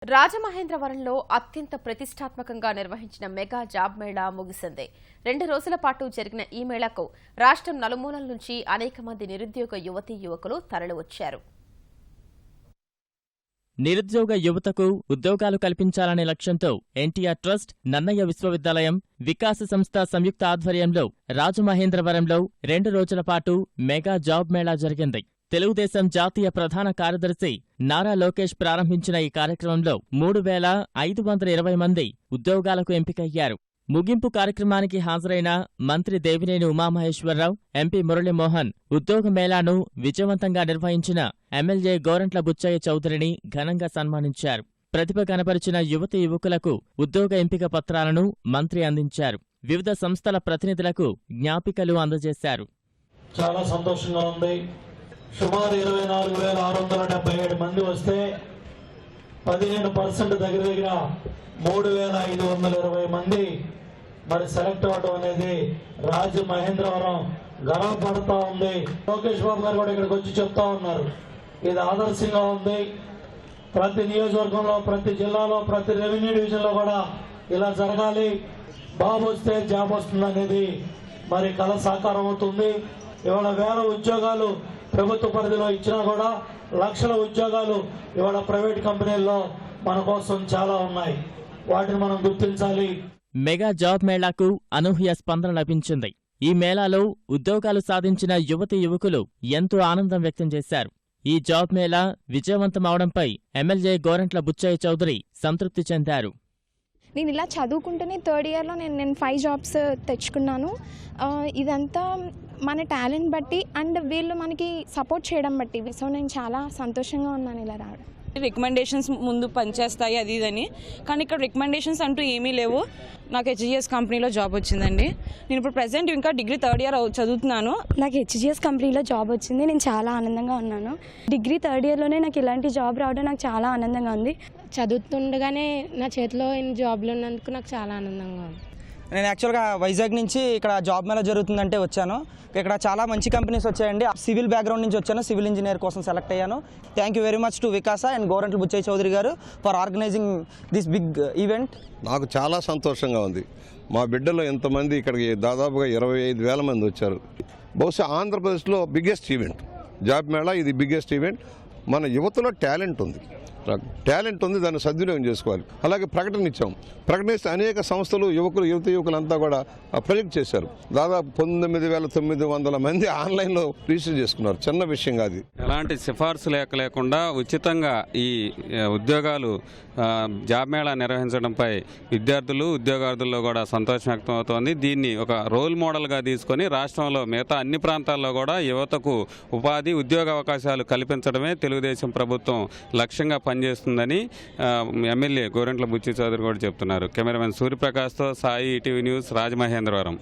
రాజమహేంద్రవరంలో అత్యంత ప్రతిష్టాత్మకంగా నిర్వహించిన మెగా జాబ్ మేళా ముగిసింది. 2 రోజుల పాటు జరిగిన ఈ మేళాకు రాష్ట్రం నలుమూలల నుంచి అనేక మంది నిరుద్యోగ యువతీ యువకులు తరలివచ్చారు. నిరుద్యోగ యువతకు ఉద్యోగాలు కల్పించాలనే లక్ష్యంతో ఎన్టీఆర్ ట్రస్ట్, నన్నయ్య విశ్వవిద్యాలయం, వికాస సంస్థ సంయుక్త ఆధ్వర్యంలో రాజమహేంద్రవరంలో 2 రోజుల పాటు మెగా జాబ్ మేళా జరిగింది. తెలుగుదేశం జాతీయ ప్రధాన కార్యదర్శి నారా లోకేష్ ప్రారంభించిన ఈ కార్యక్రమంలో 3,520 మంది ఉద్యోగాలకు ఎంపికయ్యారు. ముగింపు కార్యక్రమానికి హాజరైన మంత్రి దేవినేని ఉమామహేశ్వరరావు, ఎంపీ మురళీమోహన్ ఉద్యోగ మేళాను విజయవంతంగా నిర్వహించిన ఎమ్మెల్యే గోరంట్ల బుచ్చయ్య చౌదరిని ఘనంగా సన్మానించారు. ప్రతిభ కనపరిచిన యువతీ యువకులకు ఉద్యోగ ఎంపిక పత్రాలను మంత్రి అందించారు. వివిధ సంస్థల ప్రతినిధులకు జ్ఞాపికలు అందజేశారు. చాలా సంతోషంగా ఉంది. సుమారు 24,677 మంది వస్తే 15% దగ్గర 3,520 మంది మరి సెలెక్ట్ అవ్వడం అనేది రాజమహేంద్రవరం గర్వపడతా ఉంది. లోకేష్ బాబు గారు కూడా ఇక్కడికి వచ్చి చెప్తా ఉన్నారు, ఇది ఆదర్శంగా ఉంది. ప్రతి నియోజకవర్గంలో, ప్రతి జిల్లాలో, ప్రతి రెవెన్యూ డివిజన్లో కూడా ఇలా జరగాలి. బాబు వస్తే జాబ్ వస్తుంది అనేది మరి కళ సాకారం అవుతుంది. ఇవాళ వేల ఉద్యోగాలు ప్రభుత్వ పరిధిలో ఇచ్చినా కూడా లక్షల ఉద్యోగాలు ఇవాళ ప్రైవేట్ కంపెనీల్లో మన కోసం చాలా ఉన్నాయి. వాటిని మనం గుర్తించాలి. మెగా జాబ్ మేళాకు అనూహ్య స్పందన లభించింది. ఈ మేళాలో ఉద్యోగాలు సాధించిన యువతీ యువకులు ఎంతో ఆనందం వ్యక్తం చేశారు. ఈ జాబ్ మేళా విజయవంతమవడంపై ఎమ్మెల్యే గోరంట్ల బుచ్చయ్య చౌదరి సంతృప్తి చెందారు. నేను ఇలా చదువుకుంటూనే 3rd ఇయర్లో నేను 5 జాబ్స్ తెచ్చుకున్నాను. ఇదంతా మన టాలెంట్ బట్టి అండ్ వీళ్ళు మనకి సపోర్ట్ చేయడం బట్టి. సో నేను చాలా సంతోషంగా ఉన్నాను ఇలా రావడం. రికమెండేషన్స్ ముందు పనిచేస్తాయి అది ఇదని, కానీ ఇక్కడ రికమెండేషన్స్ అంటూ ఏమీ లేవు. నాకు హెచ్జిఎస్ కంపెనీలో జాబ్ వచ్చిందండి. నేను ఇప్పుడు ప్రెసెంట్ ఇంకా డిగ్రీ 3rd ఇయర్ చదువుతున్నాను. నాకు హెచ్జిఎస్ కంపెనీలో జాబ్ వచ్చింది. నేను చాలా ఆనందంగా ఉన్నాను. డిగ్రీ 3rd ఇయర్లోనే నాకు ఇలాంటి జాబ్ రావడం నాకు చాలా ఆనందంగా ఉంది. చదువుతుండగానే నా చేతిలో జాబ్లు ఉన్నందుకు నాకు చాలా ఆనందంగా ఉంది. నేను యాక్చువల్గా వైజాగ్ నుంచి ఇక్కడ జాబ్ మేళా జరుగుతుందంటే వచ్చాను. ఇక్కడ చాలా మంచి కంపెనీస్ వచ్చాయండి. సివిల్ బ్యాక్గ్రౌండ్ నుంచి వచ్చాను, సివిల్ ఇంజనీర్ కోసం సెలెక్ట్ అయ్యాను. Thank you very much to Vikasa and Gorantla Butchaiah Chowdary గారు for organizing this big event. నాకు చాలా సంతోషంగా ఉంది. మా బిడ్డలో ఎంతమంది ఇక్కడికి దాదాపుగా 25,000 మంది వచ్చారు. బహుశా ఆంధ్రప్రదేశ్లో బిగ్గెస్ట్ ఈవెంట్ జాబ్ మేళా. ఇది బిగ్గెస్ట్ ఈవెంట్. మన యువతలో టాలెంట్ ఉంది, దాన్ని సద్వినియోగం చేసుకోవాలి. అలాగే ప్రకటన ఇచ్చాం. ప్రకటనిస్తే అనేక సంస్థలు యువకులంతా కూడా ప్రొజెక్ట్ చేశారు. దాదాపు 19,900 మంది ఆన్లైన్లో రిజిస్టర్ చేసుకున్నారు. చిన్న విషయం కాదు. ఎలాంటి సిఫార్సు లేకుండా ఉచితంగా ఈ ఉద్యోగాలు జాబ్ మేళా నిర్వహించడంపై విద్యార్థులు, ఉద్యోగార్థుల్లో కూడా సంతోషం వ్యక్తం అవుతోంది. దీన్ని ఒక రోల్ మోడల్గా తీసుకొని రాష్ట్రంలో మిగతా అన్ని ప్రాంతాల్లో కూడా యువతకు ఉపాధి, ఉద్యోగ అవకాశాలు కల్పించడమే తెలుగుదేశం ప్రభుత్వం లక్ష్యంగా పనిచేస్తుందని ఎమ్మెల్యే గోరంట్ల బుచ్చయ్య చౌదరి కూడా చెప్తున్నారు. కెమెరామెన్ సూర్యప్రకాష్తో సాయి, ఈటీవీ న్యూస్, రాజమహేంద్రవరం.